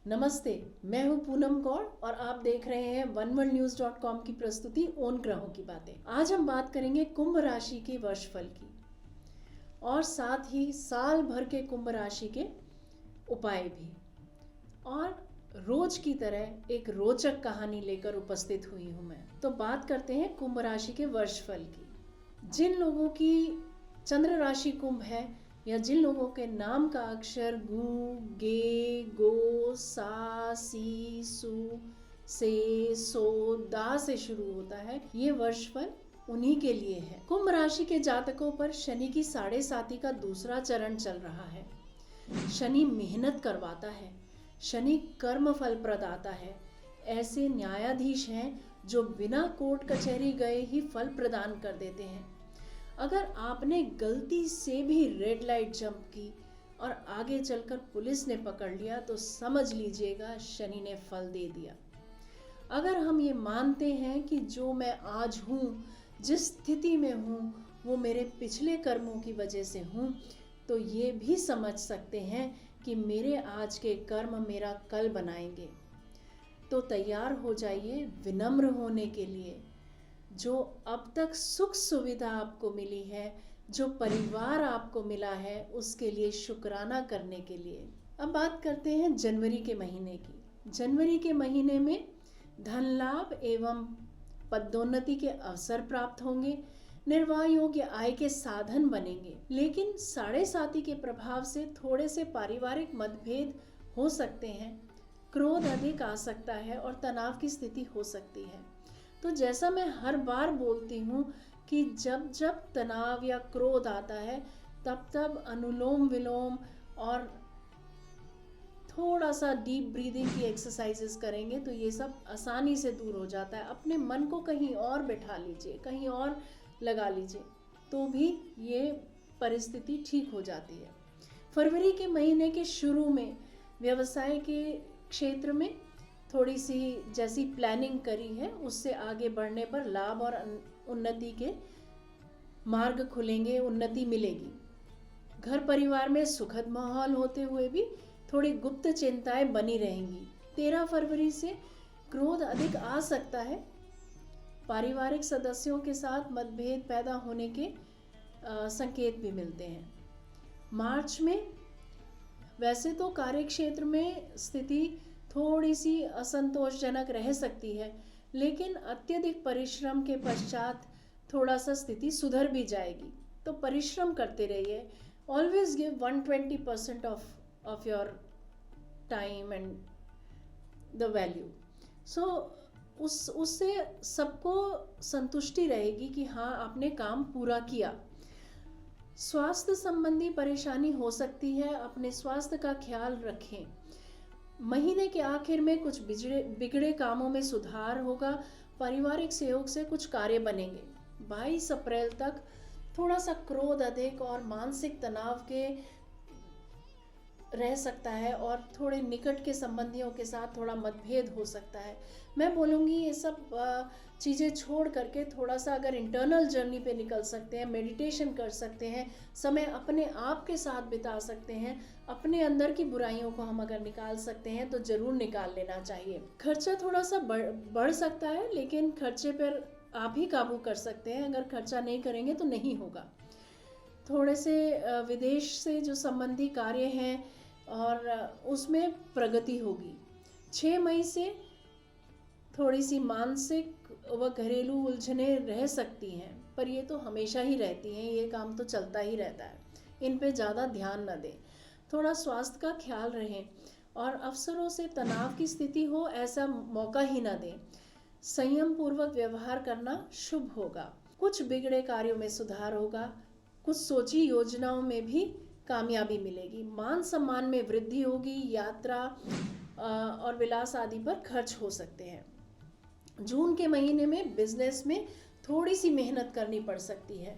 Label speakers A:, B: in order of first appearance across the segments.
A: नमस्ते, मैं हूं पूनम कौर और आप देख रहे हैं oneworldnews.com की प्रस्तुति ओन ग्रहों की बातें। आज हम बात करेंगे कुंभ राशि के वर्षफल की और साथ ही साल भर के कुंभ राशि के उपाय भी, और रोज की तरह एक रोचक कहानी लेकर उपस्थित हुई हूं मैं। तो बात करते हैं कुंभ राशि के वर्षफल की। जिन लोगों की चंद्र राशि कुंभ है या जिन लोगों के नाम का अक्षर गु, गे, गो, सा, सी, सु, से, सो, दा से शुरू होता है, ये वर्षफल उन्हीं के लिए है। कुंभ राशि के जातकों पर शनि की 7.5 का दूसरा चरण चल रहा है। शनि मेहनत करवाता है, शनि कर्म फल प्रदाता है। ऐसे न्यायाधीश हैं जो बिना कोर्ट कचहरी गए ही फल प्रदान कर देते हैं। अगर आपने गलती से भी रेड लाइट जंप की और आगे चलकर पुलिस ने पकड़ लिया तो समझ लीजिएगा शनि ने फल दे दिया। अगर हम ये मानते हैं कि जो मैं आज हूँ, जिस स्थिति में हूँ, वो मेरे पिछले कर्मों की वजह से हूँ, तो ये भी समझ सकते हैं कि मेरे आज के कर्म मेरा कल बनाएंगे। तो तैयार हो जाइए विनम्र होने के लिए। जो अब तक सुख सुविधा आपको मिली है, जो परिवार आपको मिला है, उसके लिए शुक्राना करने के लिए। अब बात करते हैं जनवरी के महीने की। जनवरी के महीने में धन लाभ एवं पदोन्नति के अवसर प्राप्त होंगे, निर्वाह योग्य आय के साधन बनेंगे। लेकिन 7.5 के प्रभाव से थोड़े से पारिवारिक मतभेद हो सकते हैं, क्रोध अधिक आ सकता है और तनाव की स्थिति हो सकती है। तो जैसा मैं हर बार बोलती हूँ कि जब जब तनाव या क्रोध आता है तब तब अनुलोम विलोम और थोड़ा सा डीप ब्रीदिंग की एक्सरसाइजेस करेंगे तो ये सब आसानी से दूर हो जाता है। अपने मन को कहीं और बैठा लीजिए, कहीं और लगा लीजिए, तो भी ये परिस्थिति ठीक हो जाती है। फरवरी के महीने के शुरू में व्यवसाय के क्षेत्र में थोड़ी सी जैसी प्लानिंग करी है उससे आगे बढ़ने पर लाभ और उन्नति के मार्ग खुलेंगे, उन्नति मिलेगी। घर परिवार में सुखद माहौल होते हुए भी थोड़ी गुप्त चिंताएं बनी रहेंगी। 13 फरवरी से क्रोध अधिक आ सकता है। पारिवारिक सदस्यों के साथ मतभेद पैदा होने के संकेत भी मिलते हैं। मार्च में वैसे तो कार्य क्षेत्र में स्थिति थोड़ी सी असंतोषजनक रह सकती है, लेकिन अत्यधिक परिश्रम के पश्चात थोड़ा सा स्थिति सुधर भी जाएगी। तो परिश्रम करते रहिए। Always give 120% of your time and the value. So उससे सबको संतुष्टि रहेगी कि हाँ आपने काम पूरा किया। स्वास्थ्य संबंधी परेशानी हो सकती है, अपने स्वास्थ्य का ख्याल रखें। महीने के आखिर में कुछ बिगड़े कामों में सुधार होगा। पारिवारिक सहयोग से कुछ कार्य बनेंगे। 22 अप्रैल तक थोड़ा सा क्रोध अधिक और मानसिक तनाव के रह सकता है और थोड़े निकट के संबंधियों के साथ थोड़ा मतभेद हो सकता है। मैं बोलूँगी ये सब चीज़ें छोड़ करके थोड़ा सा अगर इंटरनल जर्नी पे निकल सकते हैं, मेडिटेशन कर सकते हैं, समय अपने आप के साथ बिता सकते हैं, अपने अंदर की बुराइयों को हम अगर निकाल सकते हैं तो ज़रूर निकाल लेना चाहिए। खर्चा थोड़ा सा बढ़ सकता है, लेकिन खर्चे पर आप ही काबू कर सकते हैं। अगर खर्चा नहीं करेंगे तो नहीं होगा। थोड़े से विदेश से जो संबंधी कार्य हैं और उसमें प्रगति होगी। 6 मई से थोड़ी सी मानसिक व घरेलू उलझनें रह सकती हैं, पर ये तो हमेशा ही रहती हैं, ये काम तो चलता ही रहता है, इन पे ज़्यादा ध्यान न दें। थोड़ा स्वास्थ्य का ख्याल रहें और अफसरों से तनाव की स्थिति हो ऐसा मौका ही न दें। संयम पूर्वक व्यवहार करना शुभ होगा। कुछ बिगड़े कार्यों में सुधार होगा, कुछ सोची योजनाओं में भी कामयाबी मिलेगी। मान सम्मान में वृद्धि होगी। यात्रा और विलास आदि पर खर्च हो सकते हैं। जून के महीने में बिजनेस में थोड़ी सी मेहनत करनी पड़ सकती है।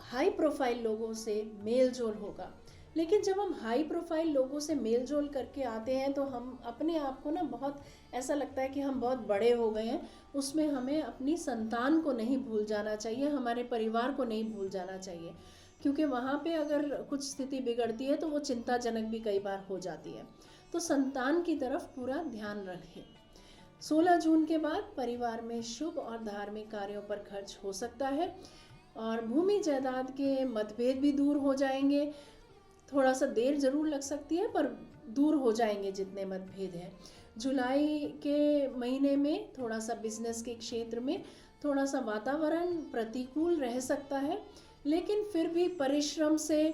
A: हाई प्रोफाइल लोगों से मेल जोल होगा, लेकिन जब हम हाई प्रोफाइल लोगों से मेल जोल करके आते हैं तो हम अपने आप को ना बहुत ऐसा लगता है कि हम बहुत बड़े हो गए हैं। उसमें हमें अपनी संतान को नहीं भूल जाना चाहिए, हमारे परिवार को नहीं भूल जाना चाहिए, क्योंकि वहाँ पे अगर कुछ स्थिति बिगड़ती है तो वो चिंताजनक भी कई बार हो जाती है। तो संतान की तरफ पूरा ध्यान रखें। 16 जून के बाद परिवार में शुभ और धार्मिक कार्यों पर खर्च हो सकता है और भूमि जायदाद के मतभेद भी दूर हो जाएंगे। थोड़ा सा देर जरूर लग सकती है पर दूर हो जाएंगे जितने मतभेद हैं। जुलाई के महीने में थोड़ा सा बिजनेस के क्षेत्र में थोड़ा सा वातावरण प्रतिकूल रह सकता है, लेकिन फिर भी परिश्रम से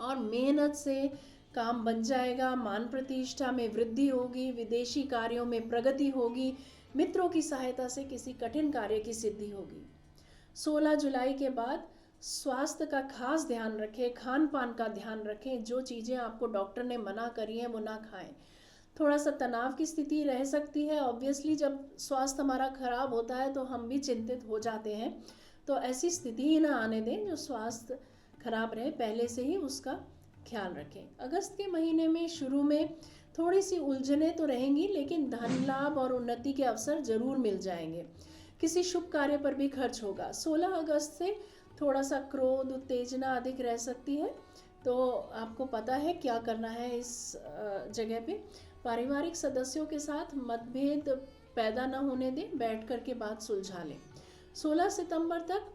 A: और मेहनत से काम बन जाएगा। मान प्रतिष्ठा में वृद्धि होगी, विदेशी कार्यों में प्रगति होगी, मित्रों की सहायता से किसी कठिन कार्य की सिद्धि होगी। 16 जुलाई के बाद स्वास्थ्य का खास ध्यान रखें, खान पान का ध्यान रखें। जो चीज़ें आपको डॉक्टर ने मना करी हैं वो ना खाएं। थोड़ा सा तनाव की स्थिति रह सकती है। ऑब्वियसली जब स्वास्थ्य हमारा खराब होता है तो हम भी चिंतित हो जाते हैं, तो ऐसी स्थिति ही ना आने दें जो स्वास्थ्य खराब रहे, पहले से ही उसका ख्याल रखें। अगस्त के महीने में शुरू में थोड़ी सी उलझनें तो रहेंगी, लेकिन धन लाभ और उन्नति के अवसर जरूर मिल जाएंगे। किसी शुभ कार्य पर भी खर्च होगा। 16 अगस्त से थोड़ा सा क्रोध, उत्तेजना अधिक रह सकती है, तो आपको पता है क्या करना है इस जगह पे। पारिवारिक सदस्यों के साथ मतभेद पैदा न होने दें, बैठ कर के बात सुलझा लें। 16 सितंबर तक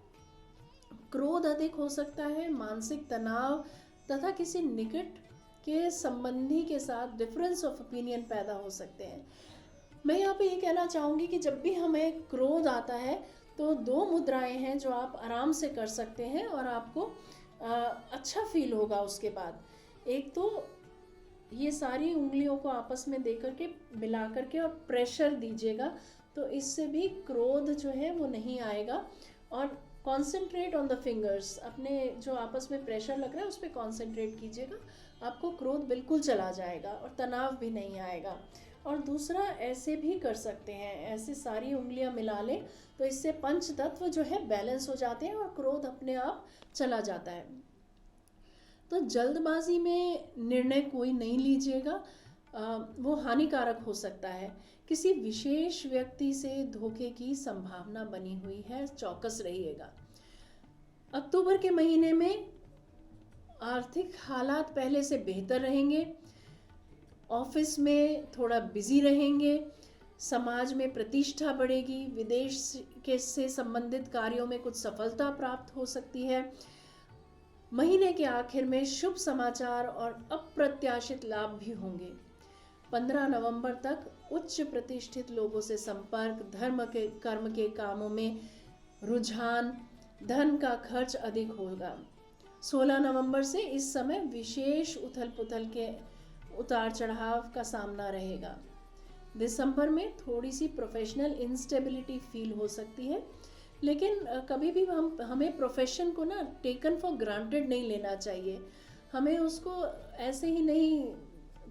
A: क्रोध अधिक हो सकता है, मानसिक तनाव तथा किसी निकट के संबंधी के साथ डिफरेंस ऑफ ओपिनियन पैदा हो सकते हैं। मैं यहाँ पे ये कहना चाहूँगी कि जब भी हमें क्रोध आता है तो 2 मुद्राएं हैं जो आप आराम से कर सकते हैं और आपको अच्छा फील होगा उसके बाद। एक तो ये सारी उंगलियों को आपस में दे करके मिला करके और प्रेशर दीजिएगा, तो इससे भी क्रोध जो है वो नहीं आएगा। और कॉन्सेंट्रेट ऑन द फिंगर्स, अपने जो आपस में प्रेशर लग रहा है उस पर कॉन्सेंट्रेट कीजिएगा, आपको क्रोध बिल्कुल चला जाएगा और तनाव भी नहीं आएगा। और दूसरा ऐसे भी कर सकते हैं, ऐसे सारी उंगलियां मिला लें तो इससे पंच तत्व जो है बैलेंस हो जाते हैं और क्रोध अपने आप चला जाता है। तो जल्दबाजी में निर्णय कोई नहीं लीजिएगा, वो हानिकारक हो सकता है। किसी विशेष व्यक्ति से धोखे की संभावना बनी हुई है, चौकस रहिएगा। अक्टूबर के महीने में आर्थिक हालात पहले से बेहतर रहेंगे, ऑफिस में थोड़ा बिजी रहेंगे, समाज में प्रतिष्ठा बढ़ेगी, विदेश के से संबंधित कार्यों में कुछ सफलता प्राप्त हो सकती है। महीने के आखिर में शुभ समाचार और अप्रत्याशित लाभ भी होंगे। 15 नवंबर तक उच्च प्रतिष्ठित लोगों से संपर्क, धर्म के कर्म के कामों में रुझान, धन का खर्च अधिक होगा। 16 नवंबर से इस समय विशेष उथल पुथल के उतार चढ़ाव का सामना रहेगा। दिसंबर में थोड़ी सी प्रोफेशनल इंस्टेबिलिटी फील हो सकती है, लेकिन कभी भी हमें प्रोफेशन को ना टेकन फॉर ग्रांटेड नहीं लेना चाहिए। हमें उसको ऐसे ही नहीं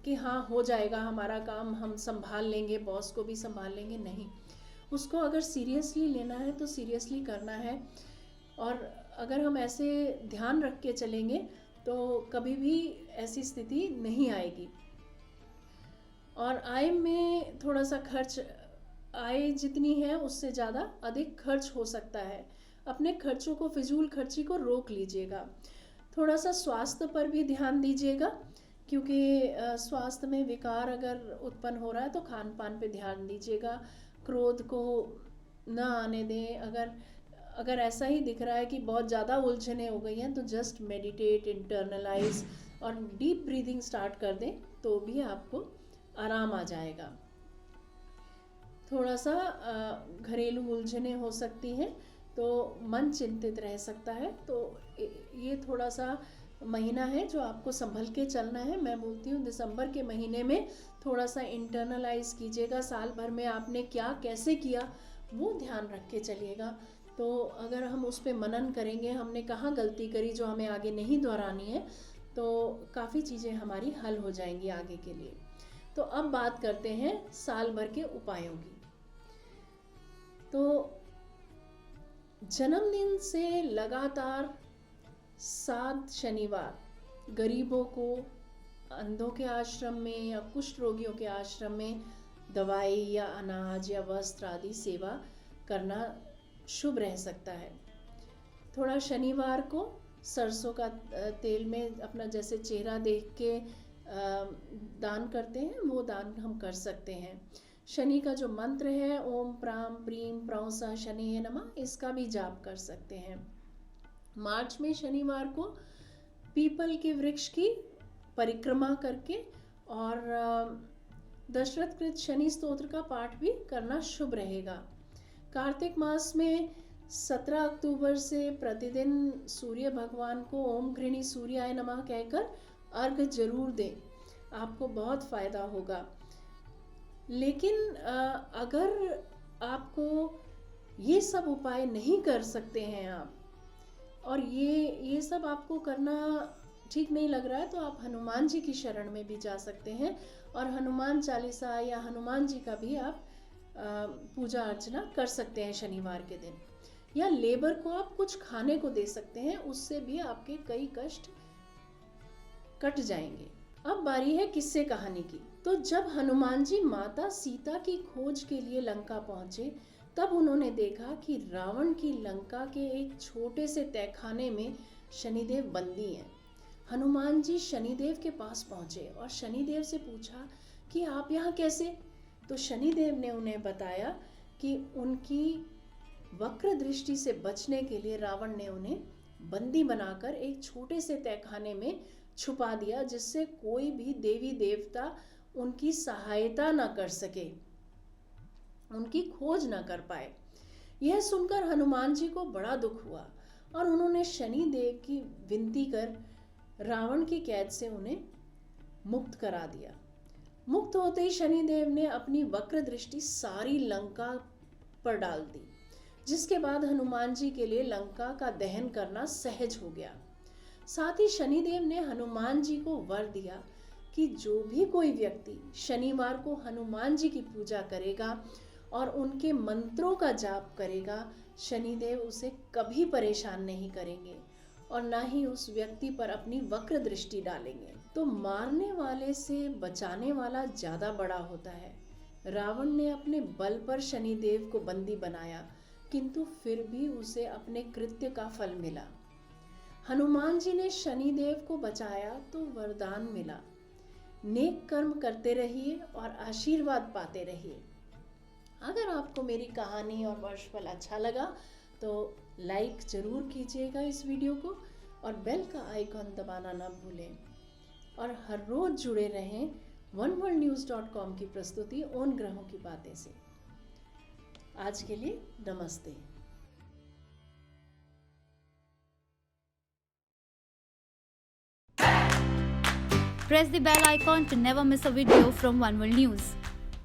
A: कि हाँ हो जाएगा हमारा काम, हम संभाल लेंगे, बॉस को भी संभाल लेंगे, नहीं। उसको अगर सीरियसली लेना है तो सीरियसली करना है। और अगर हम ऐसे ध्यान रख के चलेंगे तो कभी भी ऐसी स्थिति नहीं आएगी। और आय में थोड़ा सा खर्च, आय जितनी है उससे ज़्यादा अधिक खर्च हो सकता है। अपने खर्चों को, फिजूल खर्ची को रोक लीजिएगा। थोड़ा सा स्वास्थ्य पर भी ध्यान दीजिएगा, क्योंकि स्वास्थ्य में विकार अगर उत्पन्न हो रहा है तो खान पान पे ध्यान दीजिएगा। क्रोध को न आने दें। अगर ऐसा ही दिख रहा है कि बहुत ज़्यादा उलझने हो गई हैं तो जस्ट मेडिटेट, इंटरनलाइज और डीप ब्रीदिंग स्टार्ट कर दें तो भी आपको आराम आ जाएगा। थोड़ा सा घरेलू उलझनें हो सकती हैं तो मन चिंतित रह सकता है, तो ये थोड़ा सा महीना है जो आपको संभल के चलना है। मैं बोलती हूँ दिसंबर के महीने में थोड़ा सा इंटरनलाइज कीजिएगा, साल भर में आपने क्या कैसे किया वो ध्यान रख के चलिएगा। तो अगर हम उस पर मनन करेंगे, हमने कहाँ गलती करी जो हमें आगे नहीं दोहरानी है, तो काफ़ी चीज़ें हमारी हल हो जाएंगी आगे के लिए। तो अब बात करते हैं साल भर के उपायों की। तो जन्मदिन से लगातार 7 शनिवार गरीबों को अंधों के आश्रम में या कुष्ठ रोगियों के आश्रम में दवाई या अनाज या वस्त्र आदि सेवा करना शुभ रह सकता है। थोड़ा शनिवार को सरसों का तेल में अपना जैसे चेहरा देख के दान करते हैं वो दान हम कर सकते हैं। शनि का जो मंत्र है ओम प्राम प्रीम प्रौसा शनि नमः, इसका भी जाप कर सकते हैं। मार्च में शनिवार को पीपल के वृक्ष की परिक्रमा करके और दशरथ कृत शनि स्तोत्र का पाठ भी करना शुभ रहेगा। कार्तिक मास में 17 अक्टूबर से प्रतिदिन सूर्य भगवान को ओम घृणी सूर्याय नमः कहकर अर्घ जरूर दें, आपको बहुत फायदा होगा। लेकिन अगर आपको ये सब उपाय नहीं कर सकते हैं आप, और ये सब आपको करना ठीक नहीं लग रहा है, तो आप हनुमान जी की शरण में भी जा सकते हैं और हनुमान चालीसा या हनुमान जी का भी आप पूजा अर्चना कर सकते हैं शनिवार के दिन। या लेबर को आप कुछ खाने को दे सकते हैं, उससे भी आपके कई कष्ट कट जाएंगे। अब बारी है किस्से कहानी की। तो जब हनुमान जी माता सीता की खोज के लिए लंका पहुंचे, तब उन्होंने देखा कि रावण की लंका के एक छोटे से तहखाने में शनिदेव बंदी हैं। हनुमान जी शनिदेव के पास पहुंचे और शनिदेव से पूछा कि आप यहाँ कैसे? तो शनिदेव ने उन्हें बताया कि उनकी वक्र दृष्टि से बचने के लिए रावण ने उन्हें बंदी बनाकर एक छोटे से तहखाने में छुपा दिया, जिससे कोई भी देवी देवता उनकी सहायता न कर सके, उनकी खोज न कर पाए। यह सुनकर हनुमान जी को बड़ा दुख हुआ और उन्होंने शनि देव की विनती कर रावण की कैद से उन्हें मुक्त करा दिया। मुक्त होते ही शनिदेव ने अपनी वक्र दृष्टि सारी लंका पर डाल दी, जिसके बाद हनुमान जी के लिए लंका का दहन करना सहज हो गया। साथ ही शनिदेव ने हनुमान जी को वर दिया कि जो भी कोई व्यक्ति शनिवार को हनुमान जी की पूजा करेगा और उनके मंत्रों का जाप करेगा, शनिदेव उसे कभी परेशान नहीं करेंगे और ना ही उस व्यक्ति पर अपनी वक्र दृष्टि डालेंगे। तो मारने वाले से बचाने वाला ज्यादा बड़ा होता है। रावण ने अपने बल पर शनिदेव को बंदी बनाया, किंतु फिर भी उसे अपने कृत्य का फल मिला। हनुमान जी ने शनिदेव को बचाया तो वरदान मिला। नेक कर्म करते रहिए और आशीर्वाद पाते रहिए। अगर आपको मेरी कहानी और वर्षफल अच्छा लगा तो लाइक जरूर कीजिएगा इस वीडियो को और बेल का आइकॉन दबाना ना भूलें। और हर रोज जुड़े रहें oneworldnews.com की प्रस्तुति उन ग्रहों की बातें से। आज के लिए नमस्ते।
B: Press the bell icon to never miss a video from One World News.